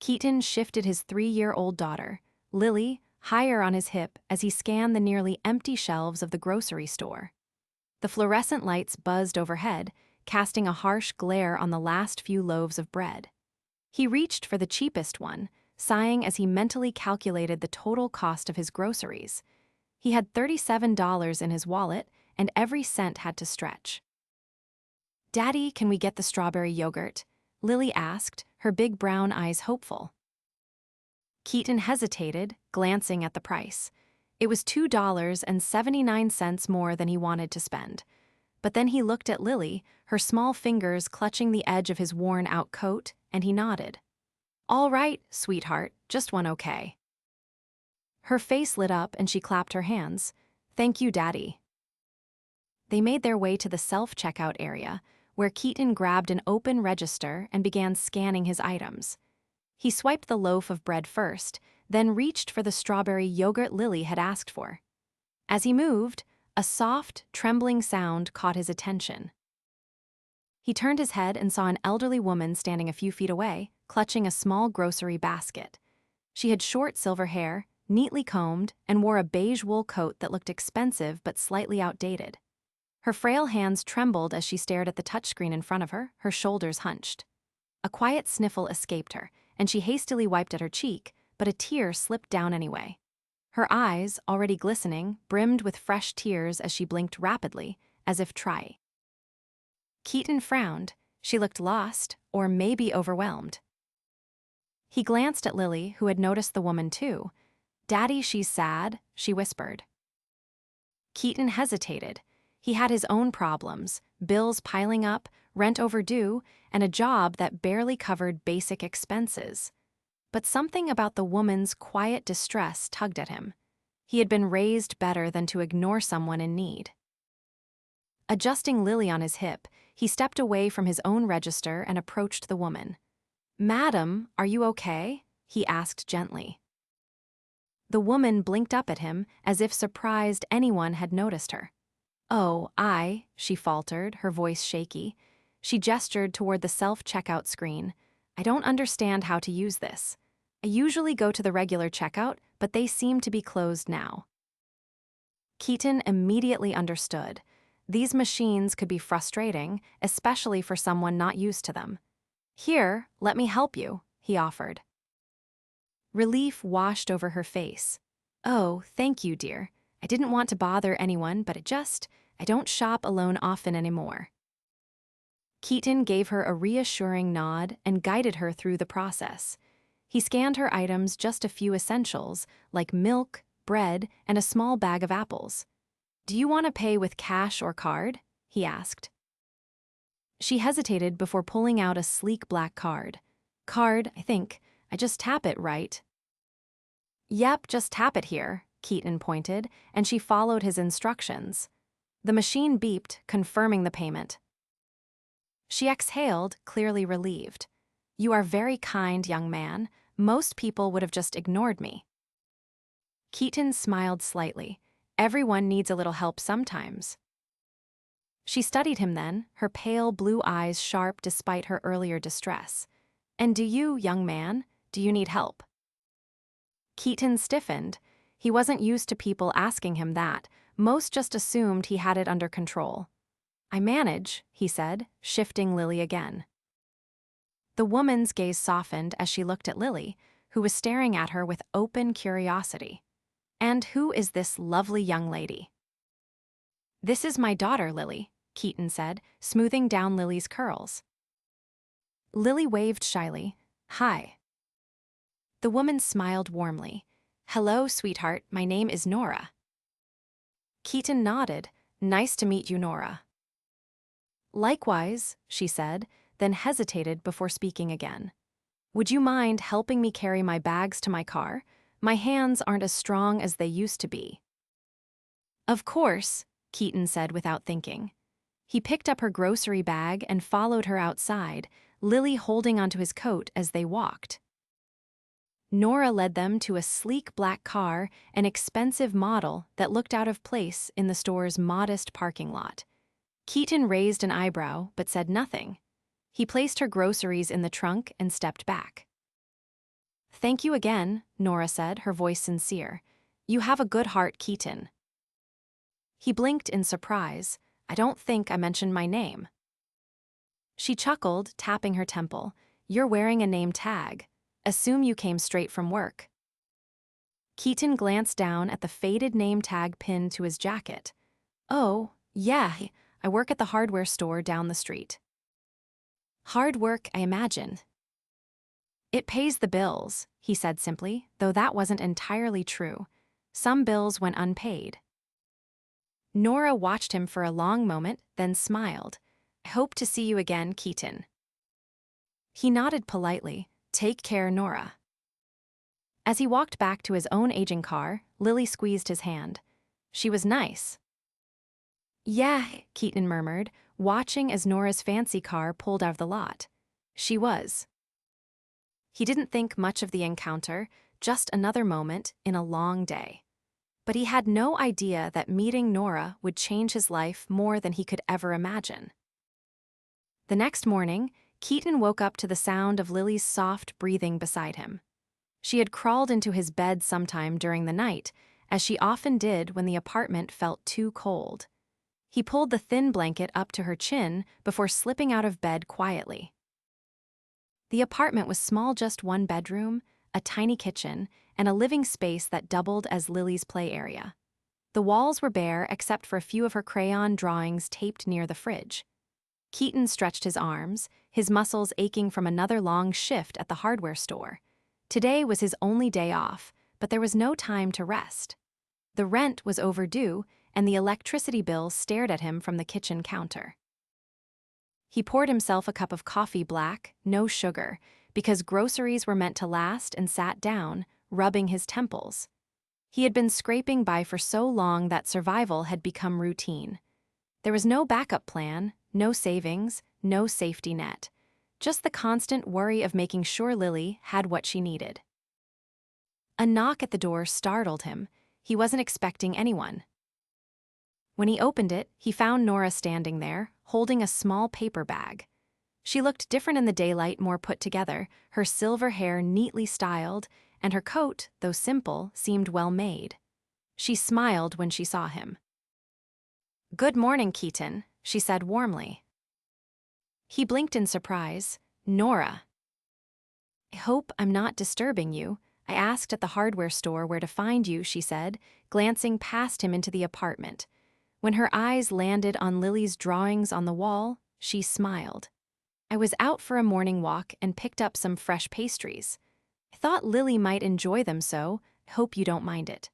Keaton shifted his 3-year-old daughter, Lily, higher on his hip as he scanned the nearly empty shelves of the grocery store. The fluorescent lights buzzed overhead, casting a harsh glare on the last few loaves of bread. He reached for the cheapest one, sighing as he mentally calculated the total cost of his groceries. He had $37 in his wallet, and every cent had to stretch. "Daddy, can we get the strawberry yogurt?" Lily asked, her big brown eyes hopeful. Keaton hesitated, glancing at the price. It was $2.79 more than he wanted to spend. But then he looked at Lily, her small fingers clutching the edge of his worn-out coat, and he nodded. "All right, sweetheart, just one okay." Her face lit up and she clapped her hands. "Thank you, Daddy." They made their way to the self-checkout area, where Keaton grabbed an open register and began scanning his items. He swiped the loaf of bread first, then reached for the strawberry yogurt Lily had asked for. As he moved, a soft, trembling sound caught his attention. He turned his head and saw an elderly woman standing a few feet away, clutching a small grocery basket. She had short silver hair, neatly combed, and wore a beige wool coat that looked expensive but slightly outdated. Her frail hands trembled as she stared at the touchscreen in front of her, her shoulders hunched. A quiet sniffle escaped her, and she hastily wiped at her cheek, but a tear slipped down anyway. Her eyes, already glistening, brimmed with fresh tears as she blinked rapidly, as if trying. Keaton frowned. She looked lost, or maybe overwhelmed. He glanced at Lily, who had noticed the woman too. "Daddy, she's sad," she whispered. Keaton hesitated. He had his own problems, bills piling up, rent overdue, and a job that barely covered basic expenses. But something about the woman's quiet distress tugged at him. He had been raised better than to ignore someone in need. Adjusting Lily on his hip, he stepped away from his own register and approached the woman. "Madam, are you okay?" he asked gently. The woman blinked up at him as if surprised anyone had noticed her. "Oh, she faltered, her voice shaky. She gestured toward the self-checkout screen. "I don't understand how to use this. I usually go to the regular checkout, but they seem to be closed now." Keaton immediately understood. These machines could be frustrating, especially for someone not used to them. "Here, let me help you," he offered. Relief washed over her face. "Oh, thank you, dear. I didn't want to bother anyone, but I don't shop alone often anymore." Keaton gave her a reassuring nod and guided her through the process. He scanned her items, just a few essentials, like milk, bread, and a small bag of apples. "Do you want to pay with cash or card?" he asked. She hesitated before pulling out a sleek black card. "Card, I think. I just tap it, right?" "Yep, just tap it here," Keaton pointed, and she followed his instructions. The machine beeped, confirming the payment. She exhaled, clearly relieved. "You are very kind, young man. Most people would have just ignored me." Keaton smiled slightly. Everyone needs a little help sometimes. She studied him then, her pale blue eyes sharp despite her earlier distress. "And do you, young man, do you need help?" Keaton stiffened. He wasn't used to people asking him that. Most just assumed he had it under control. "I manage," he said, shifting Lily again. The woman's gaze softened as she looked at Lily, who was staring at her with open curiosity. "And who is this lovely young lady?" "This is my daughter, Lily," Keaton said, smoothing down Lily's curls. Lily waved shyly. "Hi." The woman smiled warmly. "Hello, sweetheart, my name is Nora." Keaton nodded. "Nice to meet you, Nora." "Likewise," she said, then hesitated before speaking again. "Would you mind helping me carry my bags to my car? My hands aren't as strong as they used to be." "Of course," Keaton said without thinking. He picked up her grocery bag and followed her outside, Lily holding onto his coat as they walked. Nora led them to a sleek black car, an expensive model that looked out of place in the store's modest parking lot. Keaton raised an eyebrow but said nothing. He placed her groceries in the trunk and stepped back. Thank you again, Nora said, her voice sincere. You have a good heart, Keaton. He blinked in surprise. I don't think I mentioned my name. She chuckled, tapping her temple. You're wearing a name tag. Assume you came straight from work. Keaton glanced down at the faded name tag pinned to his jacket. Oh, yeah, I work at the hardware store down the street. Hard work, I imagine. It pays the bills, he said simply, though that wasn't entirely true. Some bills went unpaid. Nora watched him for a long moment, then smiled. I hope to see you again, Keaton. He nodded politely. Take care, Nora. As he walked back to his own aging car, Lily squeezed his hand. She was nice. Yeah, Keaton murmured, watching as Nora's fancy car pulled out of the lot. She was. He didn't think much of the encounter, just another moment in a long day. But he had no idea that meeting Nora would change his life more than he could ever imagine. The next morning, Keaton woke up to the sound of Lily's soft breathing beside him. She had crawled into his bed sometime during the night, as she often did when the apartment felt too cold. He pulled the thin blanket up to her chin before slipping out of bed quietly. The apartment was small, just one bedroom, a tiny kitchen, and a living space that doubled as Lily's play area. The walls were bare except for a few of her crayon drawings taped near the fridge. Keaton stretched his arms, his muscles aching from another long shift at the hardware store. Today was his only day off, but there was no time to rest. The rent was overdue, and the electricity bill stared at him from the kitchen counter. He poured himself a cup of coffee black, no sugar, because groceries were meant to last, and sat down, rubbing his temples. He had been scraping by for so long that survival had become routine. There was no backup plan, no savings, no safety net. Just the constant worry of making sure Lily had what she needed. A knock at the door startled him. He wasn't expecting anyone. When he opened it, he found Nora standing there, holding a small paper bag. She looked different in the daylight, more put together, her silver hair neatly styled, and her coat, though simple, seemed well made. She smiled when she saw him. Good morning, Keaton, she said warmly. He blinked in surprise. Nora. I hope I'm not disturbing you. I asked at the hardware store where to find you, she said, glancing past him into the apartment. When her eyes landed on Lily's drawings on the wall, she smiled. I was out for a morning walk and picked up some fresh pastries. I thought Lily might enjoy them, so I hope you don't mind it.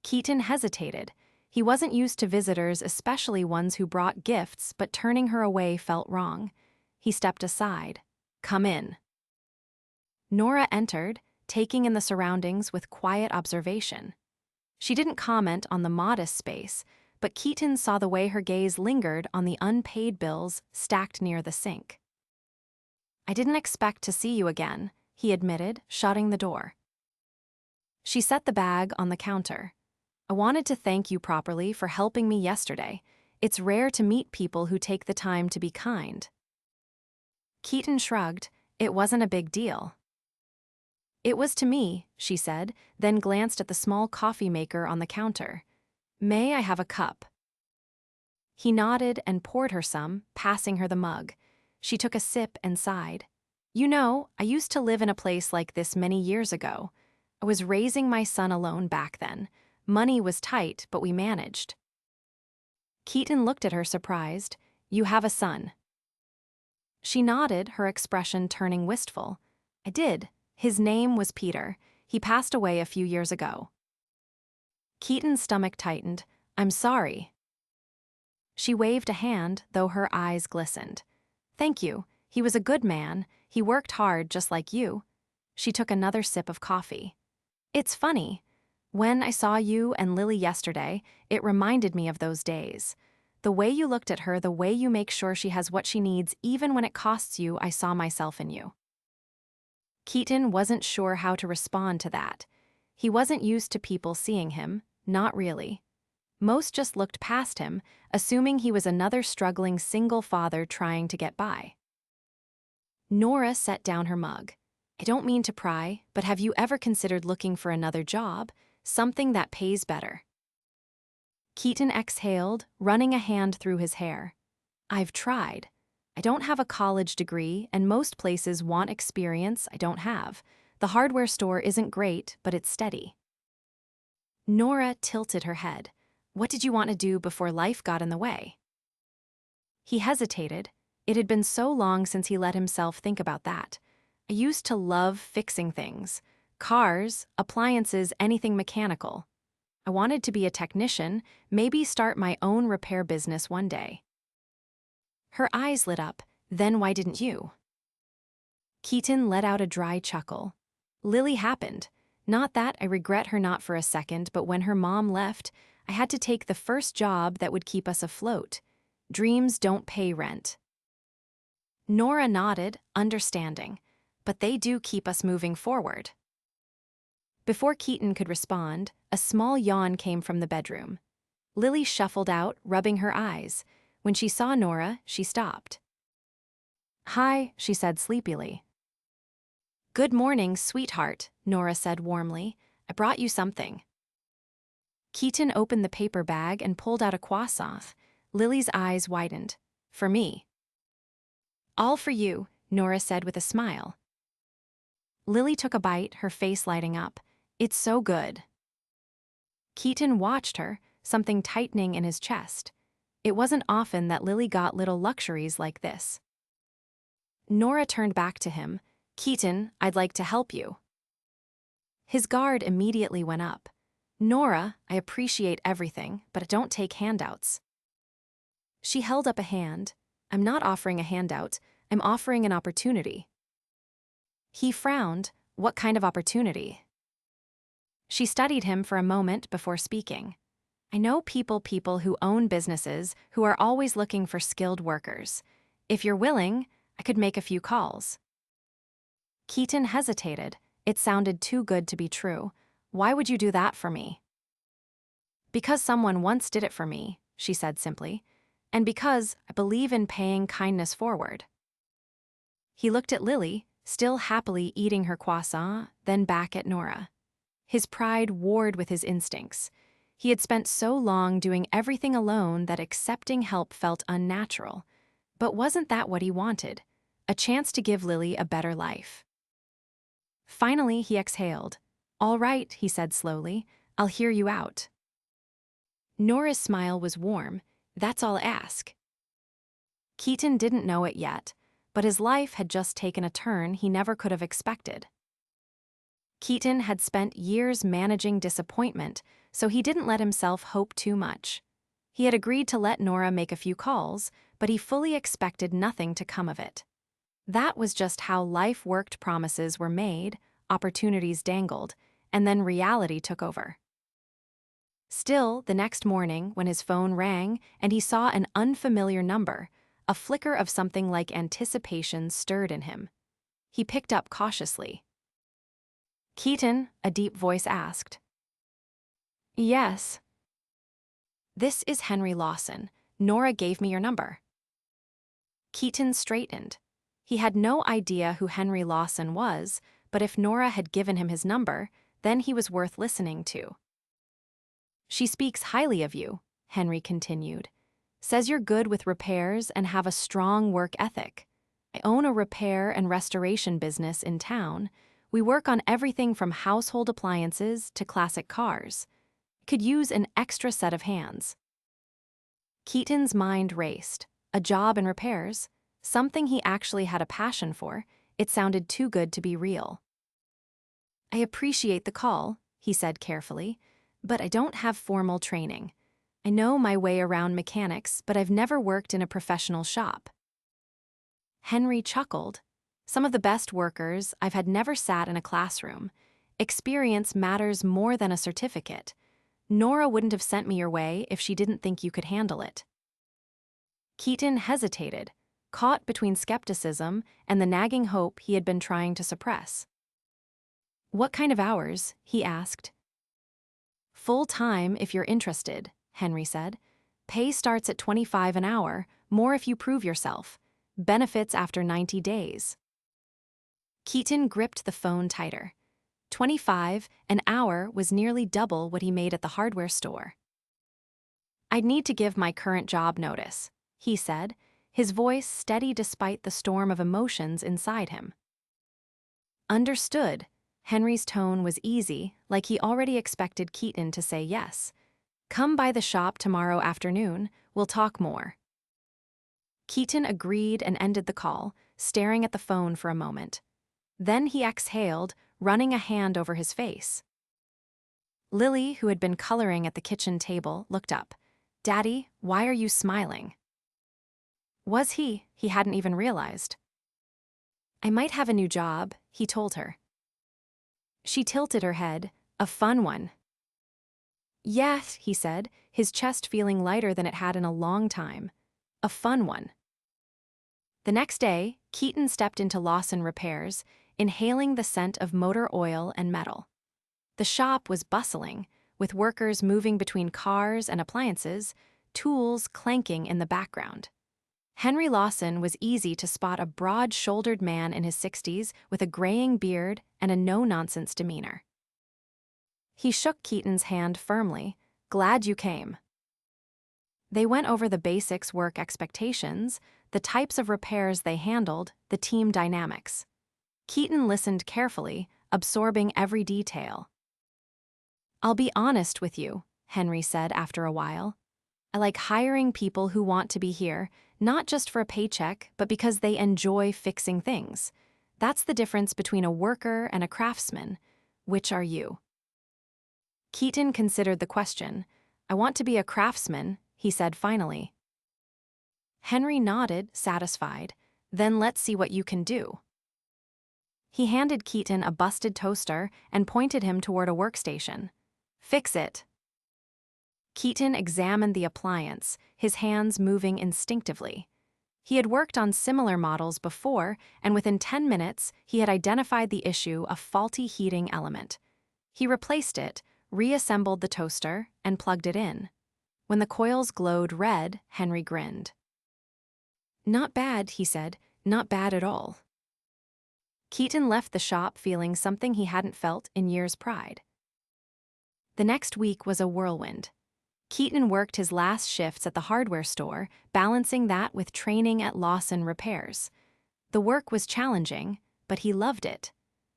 Keaton hesitated. He wasn't used to visitors, especially ones who brought gifts, but turning her away felt wrong. He stepped aside. Come in. Nora entered, taking in the surroundings with quiet observation. She didn't comment on the modest space, but Keaton saw the way her gaze lingered on the unpaid bills stacked near the sink. I didn't expect to see you again, he admitted, shutting the door. She set the bag on the counter. I wanted to thank you properly for helping me yesterday. It's rare to meet people who take the time to be kind. Keaton shrugged. It wasn't a big deal. It was to me, she said, then glanced at the small coffee maker on the counter. May I have a cup? He nodded and poured her some, passing her the mug. She took a sip and sighed. You know, I used to live in a place like this many years ago. I was raising my son alone back then. Money was tight, but we managed. Keaton looked at her surprised. You have a son. She nodded, her expression turning wistful. I did. His name was Peter. He passed away a few years ago. Keaton's stomach tightened. I'm sorry. She waved a hand, though her eyes glistened. Thank you. He was a good man. He worked hard just like you. She took another sip of coffee. It's funny. When I saw you and Lily yesterday, it reminded me of those days. The way you looked at her, the way you make sure she has what she needs, even when it costs you, I saw myself in you. Keaton wasn't sure how to respond to that. He wasn't used to people seeing him, not really. Most just looked past him, assuming he was another struggling single father trying to get by. Nora set down her mug. I don't mean to pry, but have you ever considered looking for another job, something that pays better? Keaton exhaled, running a hand through his hair. I've tried. I don't have a college degree, and most places want experience I don't have. The hardware store isn't great, but it's steady. Nora tilted her head. What did you want to do before life got in the way? He hesitated. It had been so long since he let himself think about that. I used to love fixing things. Cars, appliances, anything mechanical. I wanted to be a technician, maybe start my own repair business one day. Her eyes lit up. Then why didn't you? Keaton let out a dry chuckle. Lily happened. Not that I regret her not for a second, but when her mom left, I had to take the first job that would keep us afloat. Dreams don't pay rent. Nora nodded, understanding. But they do keep us moving forward. Before Keaton could respond, a small yawn came from the bedroom. Lily shuffled out, rubbing her eyes. When she saw Nora, she stopped. Hi, she said sleepily. Good morning, sweetheart, Nora said warmly. I brought you something. Keaton opened the paper bag and pulled out a croissant. Lily's eyes widened. For me. All for you, Nora said with a smile. Lily took a bite, her face lighting up. It's so good. Keaton watched her, something tightening in his chest. It wasn't often that Lily got little luxuries like this. Nora turned back to him. Keaton, I'd like to help you. His guard immediately went up. Nora, I appreciate everything, but I don't take handouts. She held up a hand. I'm not offering a handout, I'm offering an opportunity. He frowned. What kind of opportunity? She studied him for a moment before speaking. I know people who own businesses who are always looking for skilled workers. If you're willing, I could make a few calls. Keaton hesitated. It sounded too good to be true. Why would you do that for me? Because someone once did it for me, she said simply, and because I believe in paying kindness forward. He looked at Lily, still happily eating her croissant, then back at Nora. His pride warred with his instincts. He had spent so long doing everything alone that accepting help felt unnatural. But wasn't that what he wanted? A chance to give Lily a better life. Finally, he exhaled. All right, he said slowly. I'll hear you out. Nora's smile was warm. That's all I ask. Keaton didn't know it yet, but his life had just taken a turn he never could have expected. Keaton had spent years managing disappointment, so he didn't let himself hope too much. He had agreed to let Nora make a few calls, but he fully expected nothing to come of it. That was just how life worked. Promises were made, opportunities dangled, and then reality took over. Still, the next morning, when his phone rang and he saw an unfamiliar number, a flicker of something like anticipation stirred in him. He picked up cautiously. Keaton, a deep voice asked. Yes. This is Henry Lawson. Nora gave me your number. Keaton straightened. He had no idea who Henry Lawson was, but if Nora had given him his number, then he was worth listening to. She speaks highly of you, Henry continued. Says you're good with repairs and have a strong work ethic. I own a repair and restoration business in town. We work on everything from household appliances to classic cars. Could use an extra set of hands. Keaton's mind raced. A job in repairs? Something he actually had a passion for. It sounded too good to be real. I appreciate the call, he said carefully, but I don't have formal training. I know my way around mechanics, but I've never worked in a professional shop. Henry chuckled. Some of the best workers I've had never sat in a classroom. Experience matters more than a certificate. Nora wouldn't have sent me your way if she didn't think you could handle it. Keaton hesitated, caught between skepticism and the nagging hope he had been trying to suppress. What kind of hours? He asked. Full-time if you're interested, Henry said. Pay starts at $25 an hour, more if you prove yourself. Benefits after 90 days. Keaton gripped the phone tighter. 25 an hour was nearly double what he made at the hardware store. "I'd need to give my current job notice," he said, his voice steady despite the storm of emotions inside him. "Understood." Henry's tone was easy, like he already expected Keaton to say yes. "Come by the shop tomorrow afternoon, we'll talk more." Keaton agreed and ended the call, staring at the phone for a moment. Then he exhaled, running a hand over his face. Lily, who had been coloring at the kitchen table, looked up. "Daddy, why are you smiling?" Was he? He hadn't even realized. "I might have a new job," he told her. She tilted her head. "A fun one." "Yes," he said, his chest feeling lighter than it had in a long time. "A fun one." The next day, Keaton stepped into Lawson Repairs, inhaling the scent of motor oil and metal. The shop was bustling, with workers moving between cars and appliances, tools clanking in the background. Henry Lawson was easy to spot, a broad-shouldered man in his 60s with a graying beard and a no-nonsense demeanor. He shook Keaton's hand firmly. "Glad you came." They went over the basics: work expectations, the types of repairs they handled, the team dynamics. Keaton listened carefully, absorbing every detail. "I'll be honest with you," Henry said after a while. "I like hiring people who want to be here, not just for a paycheck, but because they enjoy fixing things. That's the difference between a worker and a craftsman. Which are you?" Keaton considered the question. "I want to be a craftsman," he said finally. Henry nodded, satisfied. "Then let's see what you can do." He handed Keaton a busted toaster and pointed him toward a workstation. "Fix it." Keaton examined the appliance, his hands moving instinctively. He had worked on similar models before, and within 10 minutes, he had identified the issue: a faulty heating element. He replaced it, reassembled the toaster, and plugged it in. When the coils glowed red, Henry grinned. "Not bad," he said, "not bad at all." Keaton left the shop feeling something he hadn't felt in years' pride. The next week was a whirlwind. Keaton worked his last shifts at the hardware store, balancing that with training at Lawson Repairs. The work was challenging, but he loved it.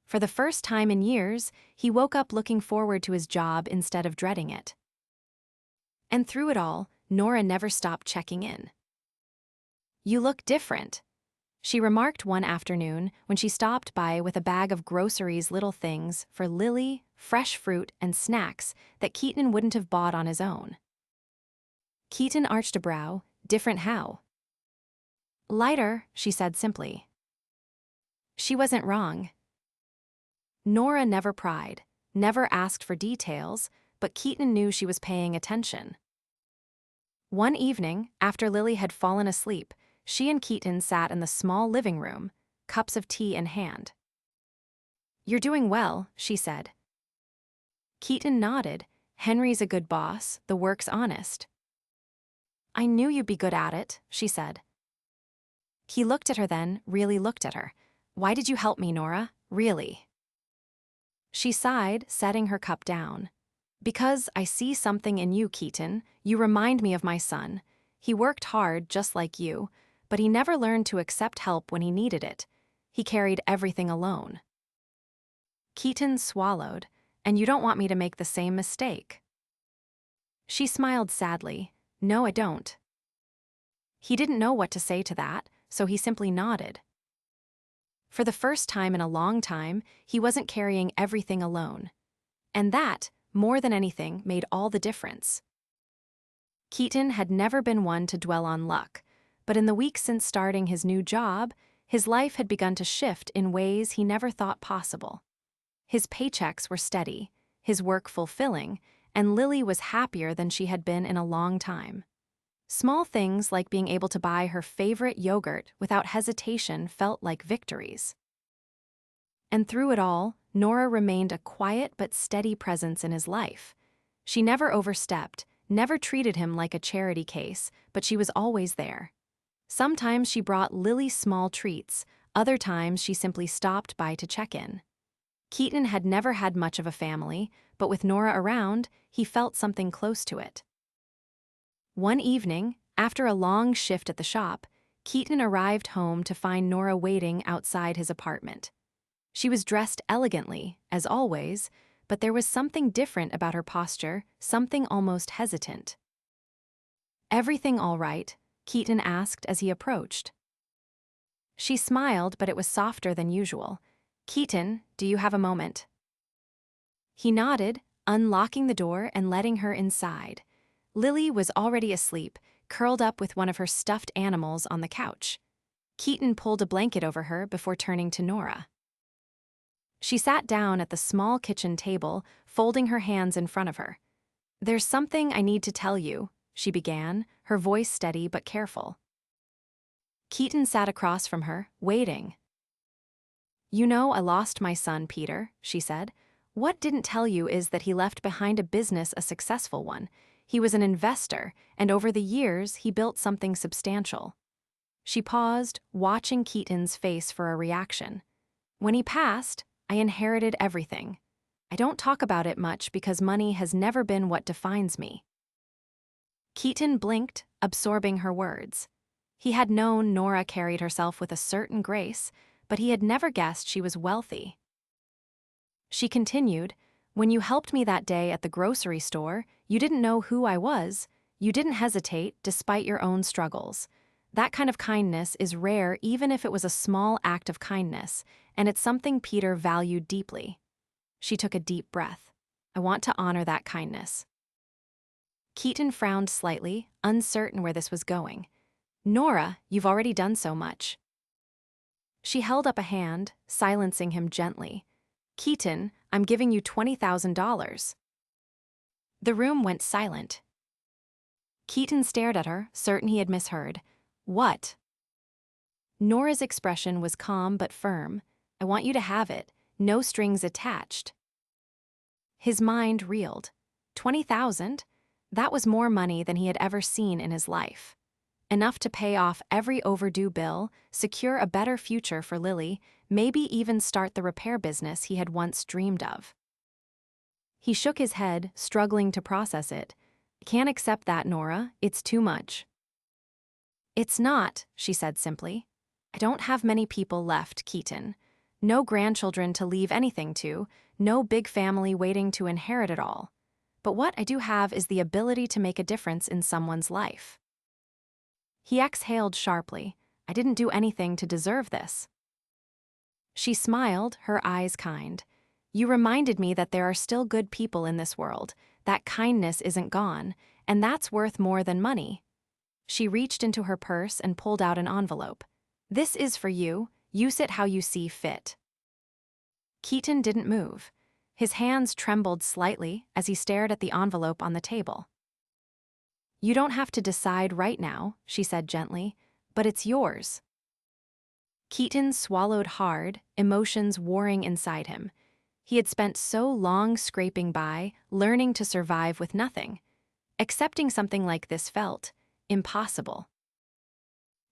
For the first time in years, he woke up looking forward to his job instead of dreading it. And through it all, Nora never stopped checking in. "You look different," she remarked one afternoon when she stopped by with a bag of groceries, little things for Lily, fresh fruit, and snacks that Keaton wouldn't have bought on his own. Keaton arched a brow. "Different how?" "Lighter," she said simply. She wasn't wrong. Nora never pried, never asked for details, but Keaton knew she was paying attention. One evening, after Lily had fallen asleep, she and Keaton sat in the small living room, cups of tea in hand. "You're doing well," she said. Keaton nodded. "Henry's a good boss, the work's honest." "I knew you'd be good at it," she said. He looked at her then, really looked at her. "Why did you help me, Nora? Really?" She sighed, setting her cup down. "Because I see something in you, Keaton. You remind me of my son. He worked hard, just like you, but he never learned to accept help when he needed it. He carried everything alone." Keaton swallowed. "And you don't want me to make the same mistake?" She smiled sadly. "No, I don't." He didn't know what to say to that, so he simply nodded. For the first time in a long time, he wasn't carrying everything alone. And that, more than anything, made all the difference. Keaton had never been one to dwell on luck, but in the weeks since starting his new job, his life had begun to shift in ways he never thought possible. His paychecks were steady, his work fulfilling, and Lily was happier than she had been in a long time. Small things like being able to buy her favorite yogurt without hesitation felt like victories. And through it all, Nora remained a quiet but steady presence in his life. She never overstepped, never treated him like a charity case, but she was always there. Sometimes she brought Lily small treats, Other times, she simply stopped by to check in. Keaton had never had much of a family, but with Nora around, he felt something close to it. One evening, after a long shift at the shop, Keaton arrived home to find Nora waiting outside his apartment. She was dressed elegantly, as always, but there was something different about her posture, something almost hesitant. "Everything all right?" Keaton asked as he approached. She smiled, but it was softer than usual. "Keaton, do you have a moment?" He nodded, unlocking the door and letting her inside. Lily was already asleep, curled up with one of her stuffed animals on the couch. Keaton pulled a blanket over her before turning to Nora. She sat down at the small kitchen table, folding her hands in front of her. "There's something I need to tell you," she began, her voice steady but careful. Keaton sat across from her, waiting. "You know I lost my son, Peter," she said. "What didn't tell you is that he left behind a business, a successful one. He was an investor, and over the years, he built something substantial." She paused, watching Keaton's face for a reaction. "When he passed, I inherited everything. I don't talk about it much because money has never been what defines me." Keaton blinked, absorbing her words. He had known Nora carried herself with a certain grace, but he had never guessed she was wealthy. She continued, "When you helped me that day at the grocery store, you didn't know who I was. You didn't hesitate, despite your own struggles. That kind of kindness is rare, even if it was a small act of kindness, and it's something Peter valued deeply." She took a deep breath. "I want to honor that kindness." Keaton frowned slightly, uncertain where this was going. "Nora, you've already done so much." She held up a hand, silencing him gently. "Keaton, I'm giving you $20,000. The room went silent. Keaton stared at her, certain he had misheard. "What?" Nora's expression was calm but firm. "I want you to have it, no strings attached." His mind reeled. 20,000? That was more money than he had ever seen in his life. Enough to pay off every overdue bill, secure a better future for Lily, maybe even start the repair business he had once dreamed of. He shook his head, struggling to process it. "I can't accept that, Nora. It's too much." "It's not," she said simply. "I don't have many people left, Keaton. No grandchildren to leave anything to, no big family waiting to inherit it all. But what I do have is the ability to make a difference in someone's life." He exhaled sharply. "I didn't do anything to deserve this." She smiled, her eyes kind. "You reminded me that there are still good people in this world, that kindness isn't gone, and that's worth more than money." She reached into her purse and pulled out an envelope. "This is for you. Use it how you see fit." Keaton didn't move. His hands trembled slightly as he stared at the envelope on the table. "You don't have to decide right now," she said gently, "but it's yours." Keaton swallowed hard, emotions warring inside him. He had spent so long scraping by, learning to survive with nothing. Accepting something like this felt impossible.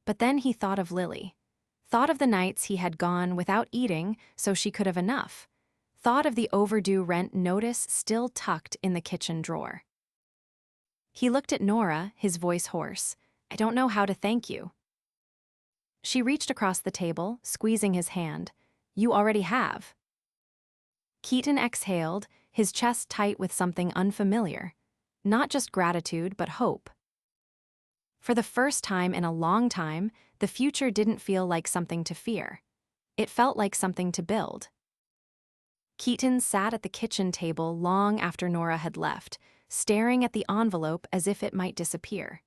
But then he thought of Lily. Thought of the nights he had gone without eating so she could have enough. Thought of the overdue rent notice still tucked in the kitchen drawer. He looked at Nora, his voice hoarse. "I don't know how to thank you." She reached across the table, squeezing his hand. "You already have." Keaton exhaled, his chest tight with something unfamiliar. Not just gratitude, but hope. For the first time in a long time, the future didn't feel like something to fear. It felt like something to build. Keaton sat at the kitchen table long after Nora had left, staring at the envelope as if it might disappear.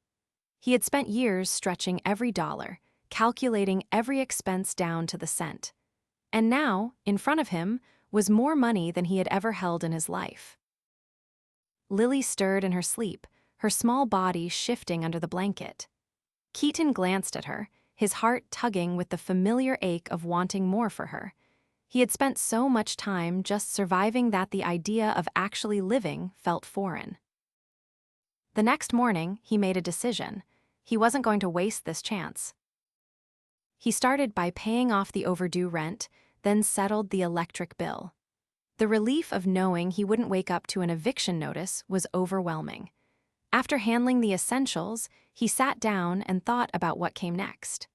He had spent years stretching every dollar, calculating every expense down to the cent. And now, in front of him, was more money than he had ever held in his life. Lily stirred in her sleep, her small body shifting under the blanket. Keaton glanced at her, his heart tugging with the familiar ache of wanting more for her. He had spent so much time just surviving that the idea of actually living felt foreign. The next morning, he made a decision. He wasn't going to waste this chance. He started by paying off the overdue rent, then settled the electric bill. The relief of knowing he wouldn't wake up to an eviction notice was overwhelming. After handling the essentials, he sat down and thought about what came next.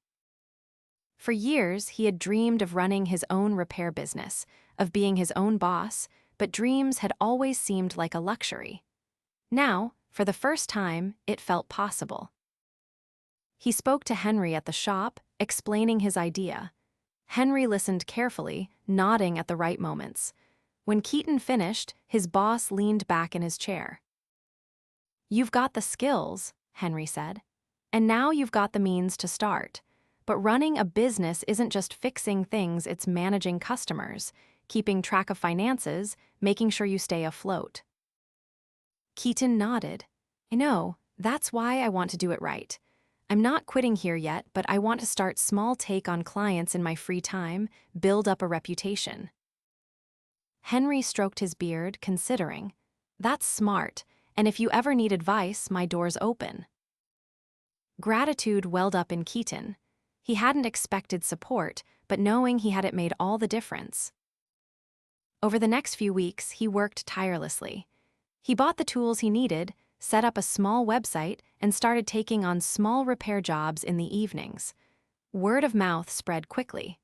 For years, he had dreamed of running his own repair business, of being his own boss, but dreams had always seemed like a luxury. Now, for the first time, it felt possible. He spoke to Henry at the shop, explaining his idea. Henry listened carefully, nodding at the right moments. When Keaton finished, his boss leaned back in his chair. "You've got the skills," Henry said. "And now you've got the means to start. But running a business isn't just fixing things, it's managing customers, keeping track of finances, making sure you stay afloat." Keaton nodded. "I know, that's why I want to do it right. I'm not quitting here yet, but I want to start small, take on clients in my free time, build up a reputation." Henry stroked his beard, considering. "That's smart, and if you ever need advice, my door's open." Gratitude welled up in Keaton. He hadn't expected support, but knowing he had it made all the difference. Over the next few weeks, he worked tirelessly. He bought the tools he needed, set up a small website, and started taking on small repair jobs in the evenings. Word of mouth spread quickly.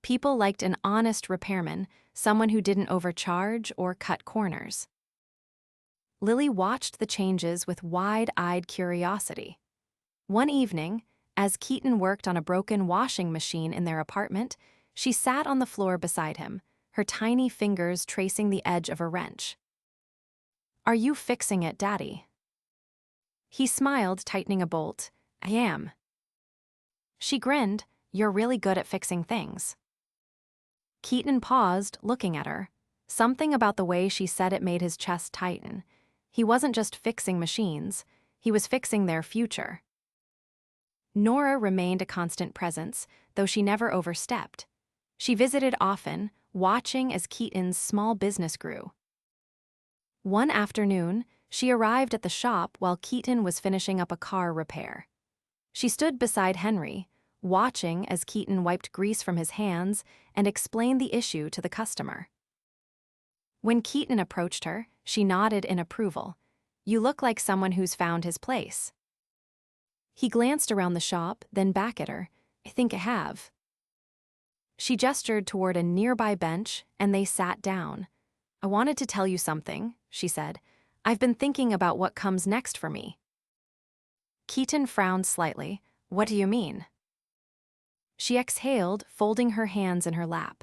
People liked an honest repairman, someone who didn't overcharge or cut corners. Lily watched the changes with wide-eyed curiosity. One evening, as Keaton worked on a broken washing machine in their apartment, she sat on the floor beside him, her tiny fingers tracing the edge of a wrench. "Are you fixing it, Daddy?" He smiled, tightening a bolt. "I am." She grinned. "You're really good at fixing things." Keaton paused, looking at her. Something about the way she said it made his chest tighten. He wasn't just fixing machines, he was fixing their future. Nora remained a constant presence, though she never overstepped. She visited often, watching as Keaton's small business grew. One afternoon, she arrived at the shop while Keaton was finishing up a car repair. She stood beside Henry, watching as Keaton wiped grease from his hands and explained the issue to the customer. When Keaton approached her, she nodded in approval. "You look like someone who's found his place." He glanced around the shop, then back at her. "I think I have." She gestured toward a nearby bench, and they sat down. "I wanted to tell you something," she said. "I've been thinking about what comes next for me." Keaton frowned slightly. "What do you mean?" She exhaled, folding her hands in her lap.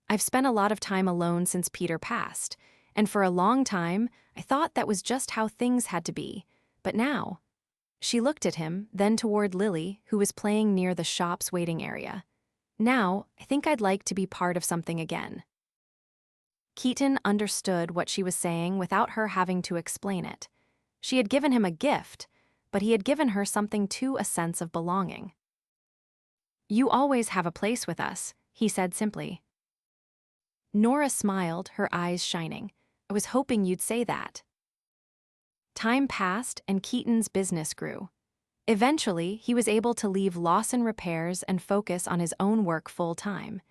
"I've spent a lot of time alone since Peter passed, and for a long time, I thought that was just how things had to be. But now—" She looked at him, then toward Lily, who was playing near the shop's waiting area. "Now, I think I'd like to be part of something again." Keaton understood what she was saying without her having to explain it. She had given him a gift, but he had given her something too, a sense of belonging. "You always have a place with us," he said simply. Nora smiled, her eyes shining. "I was hoping you'd say that." Time passed and Keaton's business grew. Eventually, he was able to leave Lawson Repairs and focus on his own work full-time.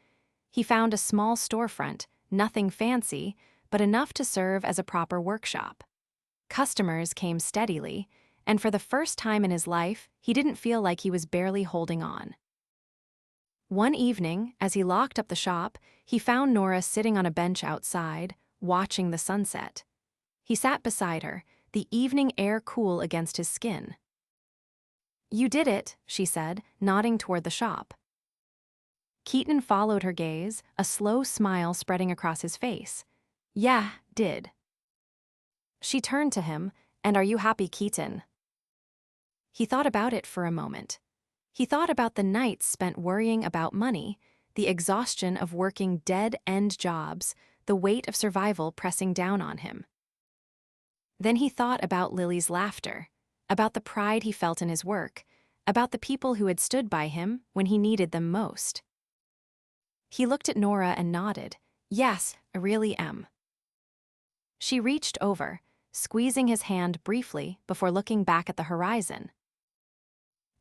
He found a small storefront, nothing fancy, but enough to serve as a proper workshop. Customers came steadily, and for the first time in his life, he didn't feel like he was barely holding on. One evening, as he locked up the shop, he found Nora sitting on a bench outside, watching the sunset. He sat beside her, the evening air cool against his skin. "You did it," she said, nodding toward the shop. Keaton followed her gaze, a slow smile spreading across his face. "Yeah, did." She turned to him. "And are you happy, Keaton?" He thought about it for a moment. He thought about the nights spent worrying about money, the exhaustion of working dead-end jobs, the weight of survival pressing down on him. Then he thought about Lily's laughter, about the pride he felt in his work, about the people who had stood by him when he needed them most. He looked at Nora and nodded. "Yes, I really am." She reached over, squeezing his hand briefly before looking back at the horizon.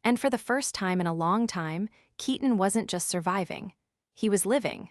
And for the first time in a long time, Keaton wasn't just surviving. He was living.